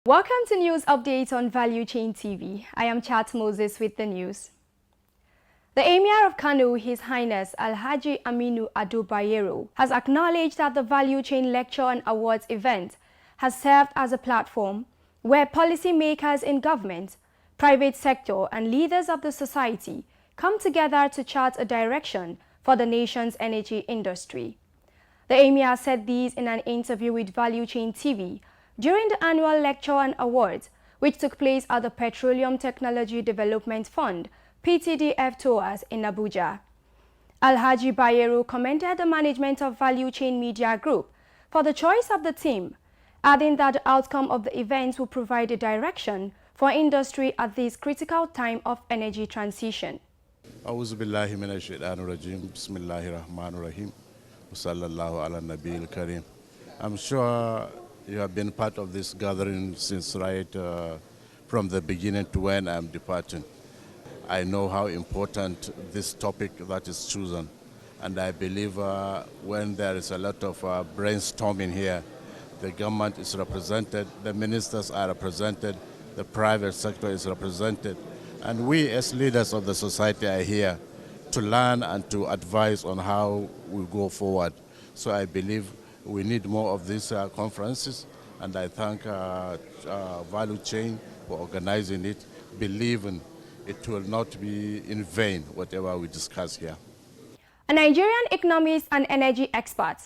Welcome to News Update on Value Chain TV. I am Chat Moses with the news. The Emir of Kano, His Highness Alhaji Aminu Ado Bayero, has acknowledged that the Value Chain Lecture and Awards event has served as a platform where policymakers in government, private sector and leaders of the society come together to chart a direction for the nation's energy industry. The Emir said these in an interview with Value Chain TV during the annual lecture and awards, which took place at the Petroleum Technology Development Fund, PTDF Towers in Abuja. Alhaji Bayero commended the management of Value Chain Media Group for the choice of the theme, adding that the outcome of the event will provide a direction for industry at this critical time of energy transition. أعوذ بالله من الشيطان الرجيم بسم الله الرحمن الرحيم وصلى الله على النبي الكريم. I'm sure you have been part of this gathering since from the beginning to when I'm departing. I know how important this topic that is chosen, and I believe when there is a lot of brainstorming here, the government is represented, the ministers are represented, the private sector is represented, and we as leaders of the society are here to learn and to advise on how we go forward. So I believe we need more of these conferences, and I thank Value Chain for organizing it, believing it will not be in vain, whatever we discuss here. A Nigerian economist and energy expert,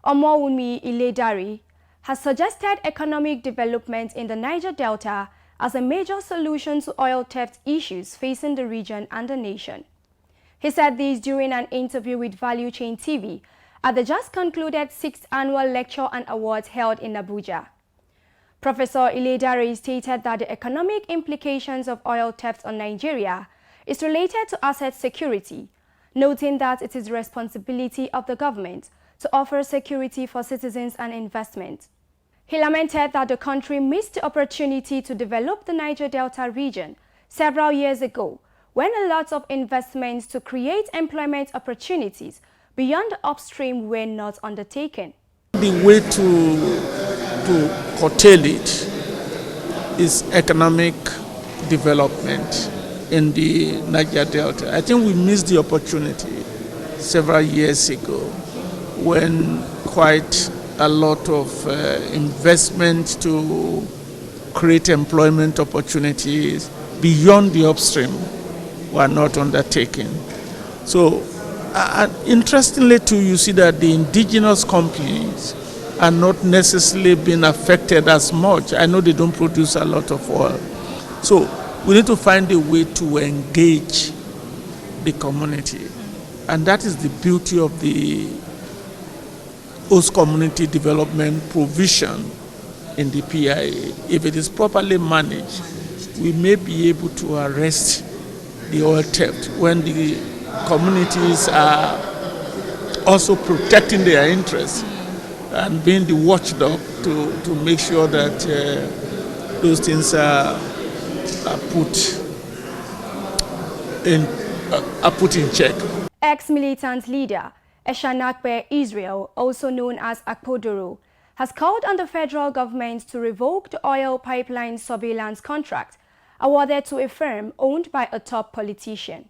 Omowunmi Iledari, has suggested economic development in the Niger Delta as a major solution to oil theft issues facing the region and the nation. He said this during an interview with Value Chain TV at the just concluded 6th Annual Lecture and Awards held in Abuja. Professor Iledari stated that the economic implications of oil theft on Nigeria is related to asset security, noting that it is the responsibility of the government to offer security for citizens and investment. He lamented that the country missed the opportunity to develop the Niger Delta region several years ago, when a lot of investments to create employment opportunities beyond the upstream were not undertaken. The way to curtail it is economic development in the Niger Delta. I think we missed the opportunity several years ago when quite a lot of investment to create employment opportunities beyond the upstream were not undertaken. So, interestingly too, you see that the indigenous companies are not necessarily being affected as much. I know they don't produce a lot of oil. So we need to find a way to engage the community. And that is the beauty of the host community development provision in the PIA. If it is properly managed, we may be able to arrest the oil theft when the communities are also protecting their interests and being the watchdog to make sure that those things are put in check. Ex-militant leader Eshanakpe Israel, also known as Akpodoro, has called on the federal government to revoke the oil pipeline surveillance contract awarded to a firm owned by a top politician.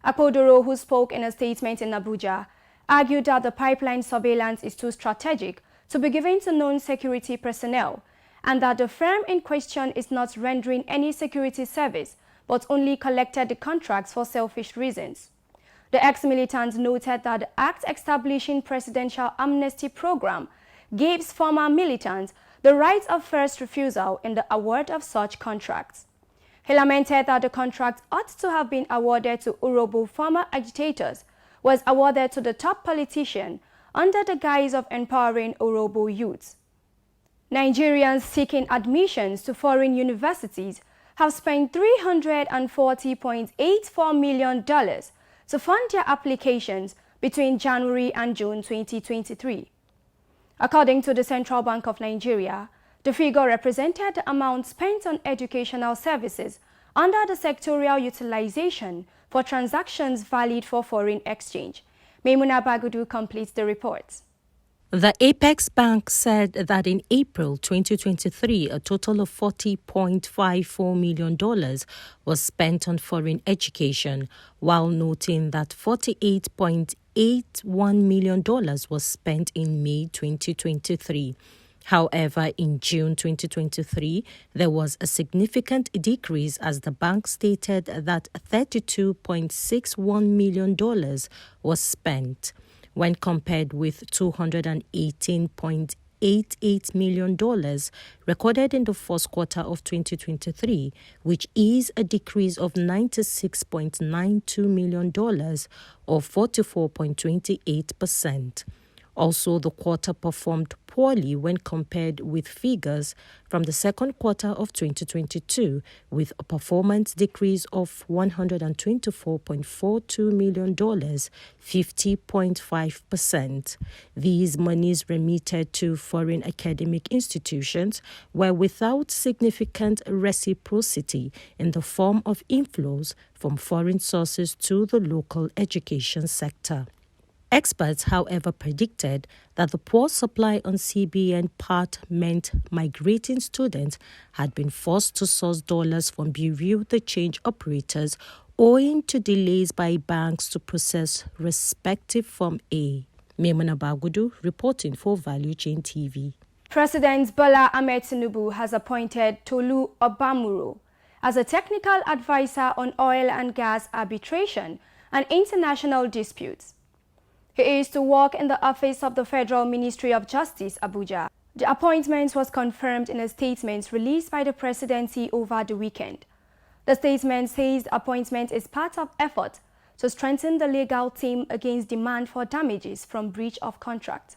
Akpodoro, who spoke in a statement in Abuja, argued that the pipeline surveillance is too strategic to be given to non-security personnel, and that the firm in question is not rendering any security service, but only collected the contracts for selfish reasons. The ex-militant noted that the act establishing presidential amnesty program gives former militants the right of first refusal in the award of such contracts. He lamented that the contract ought to have been awarded to Urhobo former agitators, was awarded to the top politician under the guise of empowering Urhobo youths. Nigerians seeking admissions to foreign universities have spent $340.84 million to fund their applications between January and June 2023. According to the Central Bank of Nigeria, the figure represented the amount spent on educational services under the sectorial utilization for transactions valid for foreign exchange. Maimuna Bagudu completes the report. The Apex Bank said that in April 2023, a total of $40.54 million was spent on foreign education, while noting that $48.81 million was spent in May 2023. However, in June 2023, there was a significant decrease as the bank stated that $32.61 million was spent, when compared with $218.88 million recorded in the first quarter of 2023, which is a decrease of $96.92 million or 44.28%. Also, the quarter performed poorly when compared with figures from the second quarter of 2022, with a performance decrease of $124.42 million, 50.5%. These monies remitted to foreign academic institutions were without significant reciprocity in the form of inflows from foreign sources to the local education sector. Experts, however, predicted that the poor supply on CBN part meant migrating students had been forced to source dollars from Bureau de Change operators owing to delays by banks to process respective Form A. Maimuna Bagudu reporting for Value Chain TV. President Bola Ahmed Tinubu has appointed Tolu Obamuro as a technical advisor on oil and gas arbitration and international disputes. He is to work in the office of the Federal Ministry of Justice, Abuja. The appointment was confirmed in a statement released by the presidency over the weekend. The statement says the appointment is part of effort to strengthen the legal team against demand for damages from breach of contract.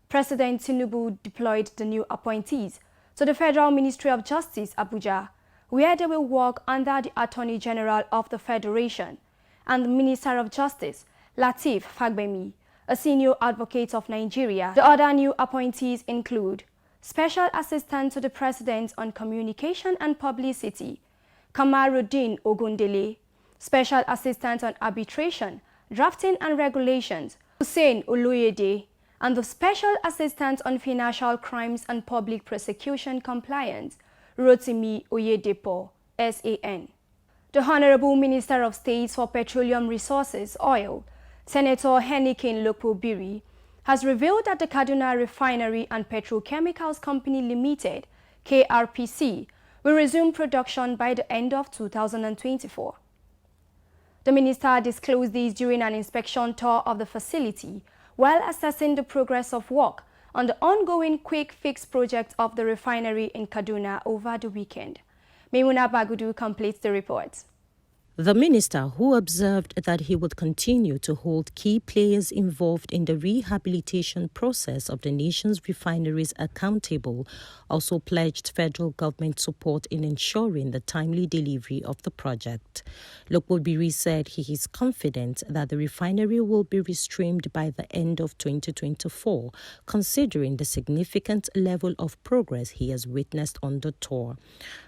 President Tinubu deployed the new appointees to the Federal Ministry of Justice, Abuja, where they will work under the Attorney General of the Federation and the Minister of Justice, Lateef Fagbemi, a senior advocate of Nigeria. The other new appointees include Special Assistant to the President on Communication and Publicity, Kamaruddin Ogundele, Special Assistant on Arbitration, Drafting and Regulations, Hussein Oloyede, and the Special Assistant on Financial Crimes and Public Prosecution Compliance, Rotimi Oyedepo, SAN. The Honorable Minister of State for Petroleum Resources, Oil, Senator Henikin Lokpo-Biri, has revealed that the Kaduna Refinery and Petrochemicals Company Limited, KRPC, will resume production by the end of 2024. The minister disclosed this during an inspection tour of the facility while assessing the progress of work on the ongoing quick fix project of the refinery in Kaduna over the weekend. Maimuna Bagudu completes the report. The minister, who observed that he would continue to hold key players involved in the rehabilitation process of the nation's refineries accountable, also pledged federal government support in ensuring the timely delivery of the project. Lokpo-Biri said he is confident that the refinery will be restreamed by the end of 2024, considering the significant level of progress he has witnessed on the tour.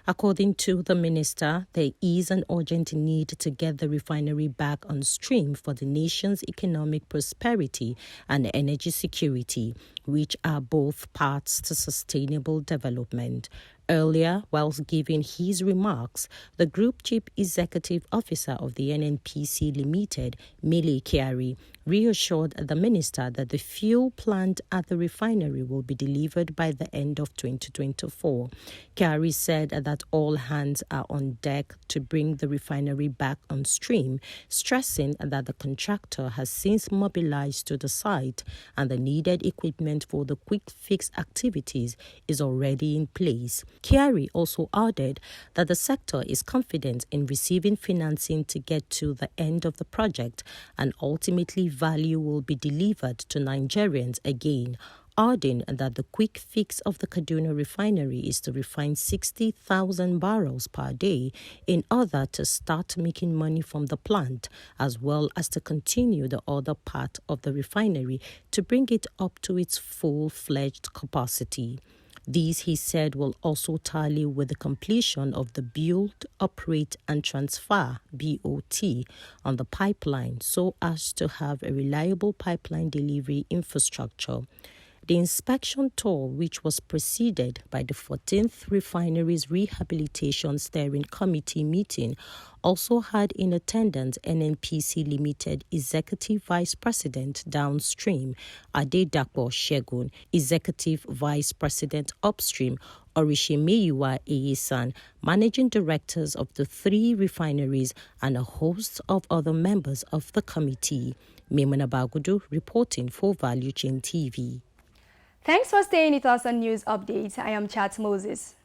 According to the minister, there is an urgent need to get the refinery back on stream for the nation's economic prosperity and energy security, which are both paths to sustainable development. Earlier, whilst giving his remarks, the Group Chief Executive Officer of the NNPC Limited, Mele Kyari, reassured the minister that the fuel plant at the refinery will be delivered by the end of 2024. Kyari said that all hands are on deck to bring the refinery back on stream, stressing that the contractor has since mobilized to the site and the needed equipment for the quick fix activities is already in place. Kyari also added that the sector is confident in receiving financing to get to the end of the project and ultimately value will be delivered to Nigerians again, adding that the quick fix of the Kaduna refinery is to refine 60,000 barrels per day in order to start making money from the plant, as well as to continue the other part of the refinery to bring it up to its full-fledged capacity. These, he said, will also tally with the completion of the Build, Operate and Transfer (BOT) on the pipeline so as to have a reliable pipeline delivery infrastructure. The inspection tour, which was preceded by the 14th Refineries Rehabilitation Steering Committee meeting, also had in attendance NNPC Limited Executive Vice President Downstream Adedapo Shegun, Executive Vice President Upstream Orishemeyiwa Eyesan, Managing Directors of the 3 refineries, and a host of other members of the committee. Maimuna Bagudu reporting for Value Chain TV. Thanks for staying with us on News Updates. I am Chat Moses.